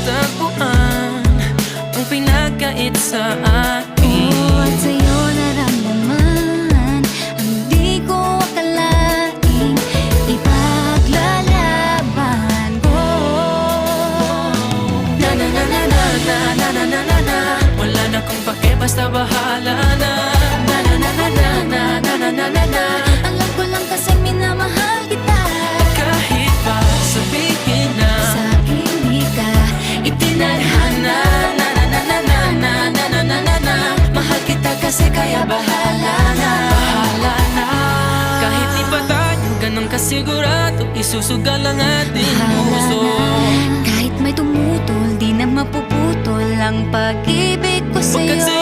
natagpuan ang pinagkait sa akin. At sa'yo naramdaman ang di ko akalaing ipaglalaban ko. Na na na na na na na na na na na. Wala na kong pake, basta bahala na. Na na na na na na na na na na na. Alam ko lang kasing minamahal kita. Kahit pa sabihin na Sa akin di ka itinadhana. na na na na na na na na na na na. Mahal kita kasi kaya bahala na. Bahala na. Kahit di pa tayo ganun kasigurado, isusugal ang ating puso. Kahit may tumutol, di na mapuputol ang pag-ibig ko Pagkat sa'yo.